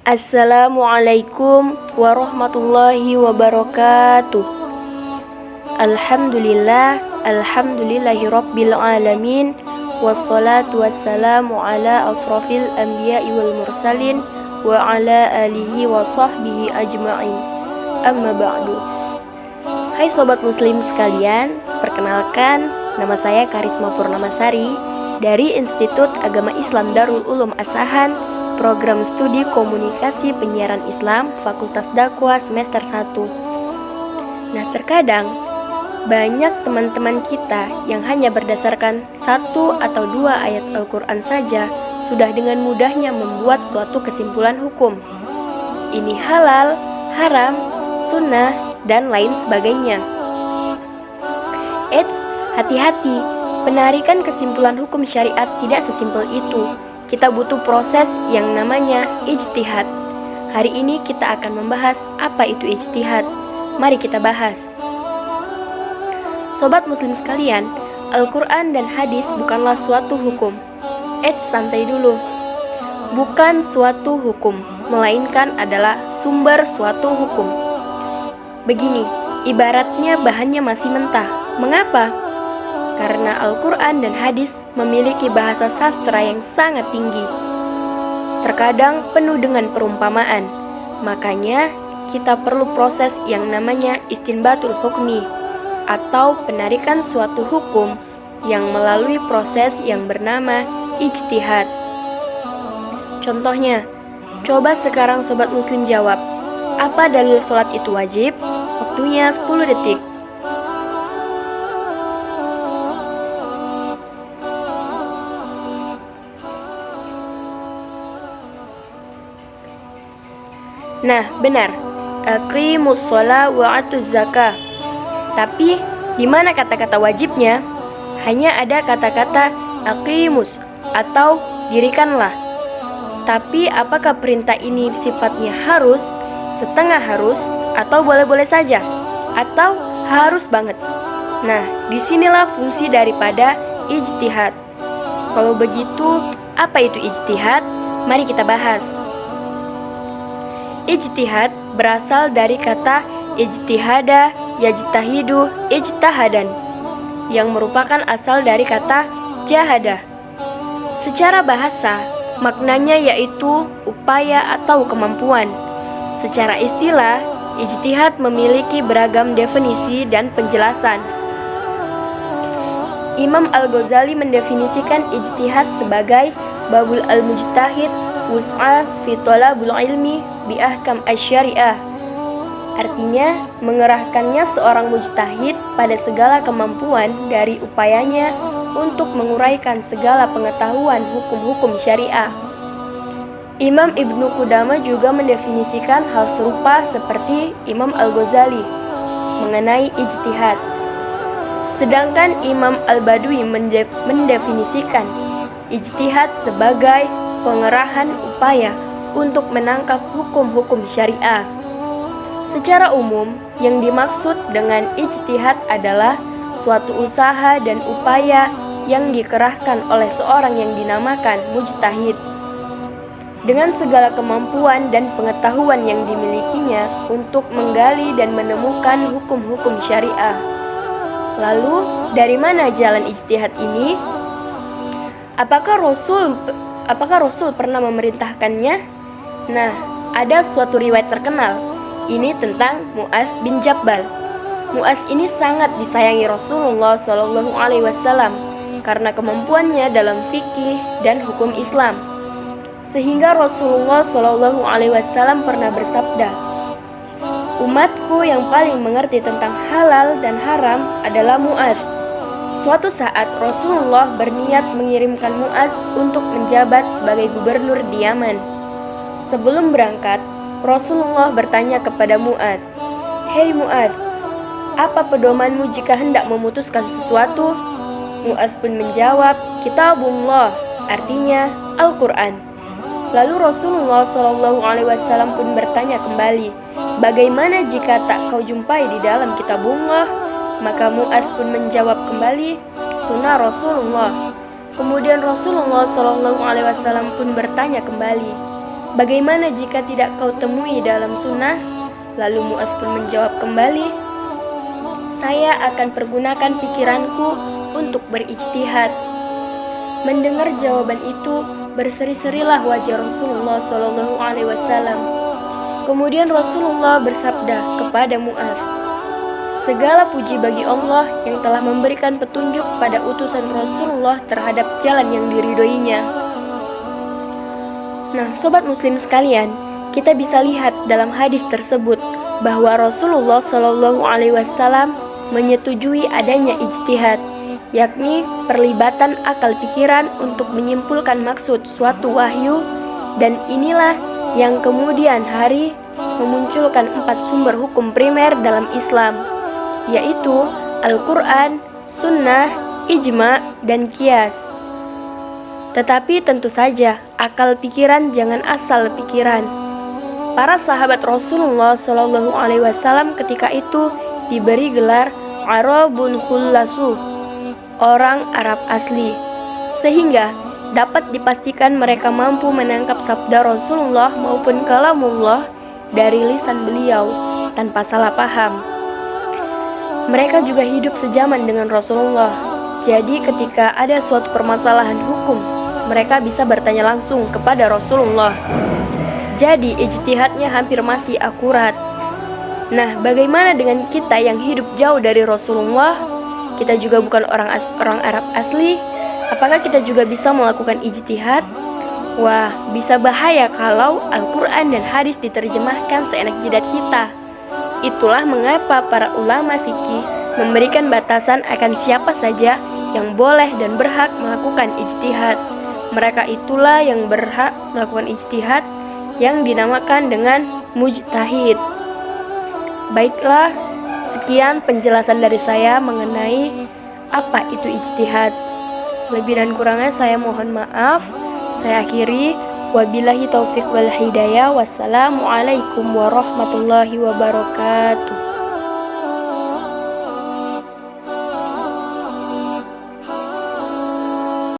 Assalamualaikum warahmatullahi wabarakatuh. Alhamdulillahi rabbil alamin. Wassalatu wassalamu ala asrafil anbiya'i wal mursalin wa ala alihi wa sahbihi ajma'in. Amma ba'du. Hai sobat muslim sekalian, perkenalkan nama saya Karisma Purnamasari dari Institut Agama Islam Darul Ulum Asahan, Program Studi Komunikasi Penyiaran Islam, Fakultas Dakwah semester 1. Nah, terkadang banyak teman-teman kita yang hanya berdasarkan 1 atau 2 ayat Al-Quran saja sudah dengan mudahnya membuat suatu kesimpulan hukum. Ini halal, haram, sunnah, dan lain sebagainya. Eits, hati-hati, penarikan kesimpulan hukum syariat tidak sesimpel itu. Kita butuh proses yang namanya ijtihad. Hari ini kita akan membahas apa itu ijtihad. Mari kita bahas. Sobat muslim sekalian, Al-Quran dan hadis bukanlah suatu hukum. Santai dulu. Bukan suatu hukum, melainkan adalah sumber suatu hukum. Begini, ibaratnya bahannya masih mentah. Mengapa? Karena Al-Quran dan hadis memiliki bahasa sastra yang sangat tinggi. Terkadang penuh dengan perumpamaan. Makanya kita perlu proses yang namanya istinbatul hukmi, atau penarikan suatu hukum yang melalui proses yang bernama ijtihad. Contohnya, coba sekarang sobat muslim jawab, apa dalil sholat itu wajib? Waktunya 10 detik. Nah, benar. Aqimus shalah wa atuz zakah. Tapi, di mana kata-kata wajibnya? Hanya ada kata-kata aqimus atau dirikanlah. Tapi, apakah perintah ini sifatnya harus, setengah harus, atau boleh-boleh saja, atau harus banget? Nah, disinilah fungsi daripada ijtihad. Kalau begitu, apa itu ijtihad? Mari kita bahas. Ijtihad berasal dari kata ijtihada, yajtahidu, ijtahadan, yang merupakan asal dari kata jahada. Secara bahasa, maknanya yaitu upaya atau kemampuan. Secara istilah, ijtihad memiliki beragam definisi dan penjelasan. Imam Al-Ghazali mendefinisikan ijtihad sebagai babul al-mujtahid wus'a fi talabul ilmi bi ahkam asy-syariah. Artinya, mengerahkannya seorang mujtahid pada segala kemampuan dari upayanya untuk menguraikan segala pengetahuan hukum-hukum syariah. Imam Ibnu Qudamah juga mendefinisikan hal serupa seperti Imam Al-Ghazali mengenai ijtihad. Sedangkan Imam Al-Badui mendefinisikan ijtihad sebagai pengerahan upaya untuk menangkap hukum-hukum syariah. Secara umum, yang dimaksud dengan ijtihad adalah suatu usaha dan upaya yang dikerahkan oleh seorang yang dinamakan mujtahid dengan segala kemampuan dan pengetahuan yang dimilikinya untuk menggali dan menemukan hukum-hukum syariah. Lalu, dari mana jalan ijtihad ini? Apakah Rasul pernah memerintahkannya? Nah, ada suatu riwayat terkenal. Ini tentang Mu'adz bin Jabal. Mu'adz ini sangat disayangi Rasulullah SAW karena kemampuannya dalam fikih dan hukum Islam. Sehingga Rasulullah SAW pernah bersabda, umatku yang paling mengerti tentang halal dan haram adalah Mu'adz. Suatu saat Rasulullah berniat mengirimkan Mu'adz untuk menjabat sebagai gubernur di Yaman. Sebelum berangkat, Rasulullah bertanya kepada Mu'adz, "Hei Mu'adz, apa pedomanmu jika hendak memutuskan sesuatu?" Mu'adz pun menjawab, "Kitabullah," artinya Al-Quran. Lalu Rasulullah SAW pun bertanya kembali, "Bagaimana jika tak kau jumpai di dalam Kitabullah?" Maka Mu'adz pun menjawab kembali, "Sunnah Rasulullah." Kemudian Rasulullah SAW pun bertanya kembali, Bagaimana jika tidak kau temui dalam sunnah? Lalu Mu'adz pun menjawab kembali, saya akan pergunakan pikiranku untuk berijtihad. Mendengar jawaban itu, berseri-serilah wajah Rasulullah SAW. Kemudian Rasulullah bersabda kepada Mu'adz, segala puji bagi Allah yang telah memberikan petunjuk pada utusan Rasulullah terhadap jalan yang diridhoinya. Nah, sobat muslim sekalian, kita bisa lihat dalam hadis tersebut bahwa Rasulullah SAW menyetujui adanya ijtihad, yakni perlibatan akal pikiran untuk menyimpulkan maksud suatu wahyu, dan inilah yang kemudian hari memunculkan 4 sumber hukum primer dalam Islam, yaitu Al-Quran, Sunnah, Ijma, dan Qiyas. Tetapi tentu saja akal pikiran jangan asal pikiran. Para sahabat Rasulullah SAW ketika itu diberi gelar Arabun Khullasu, orang Arab asli, sehingga dapat dipastikan mereka mampu menangkap sabda Rasulullah maupun kalamullah dari lisan beliau tanpa salah paham. Mereka juga hidup sejaman dengan Rasulullah, jadi ketika ada suatu permasalahan hukum, mereka bisa bertanya langsung kepada Rasulullah. Jadi ijtihadnya hampir masih akurat. Nah, bagaimana dengan kita yang hidup jauh dari Rasulullah? Kita juga bukan orang Arab asli. Apakah kita juga bisa melakukan ijtihad? Wah, bisa bahaya kalau Al-Quran dan hadis diterjemahkan seenak jidat kita. Itulah mengapa para ulama fikih memberikan batasan akan siapa saja yang boleh dan berhak melakukan ijtihad. Mereka itulah yang berhak melakukan ijtihad yang dinamakan dengan mujtahid. Baiklah, sekian penjelasan dari saya mengenai apa itu ijtihad. Lebih dan kurangnya saya mohon maaf. Saya akhiri, wabillahi taufiq wal hidayah. Wassalamualaikum warahmatullahi wabarakatuh.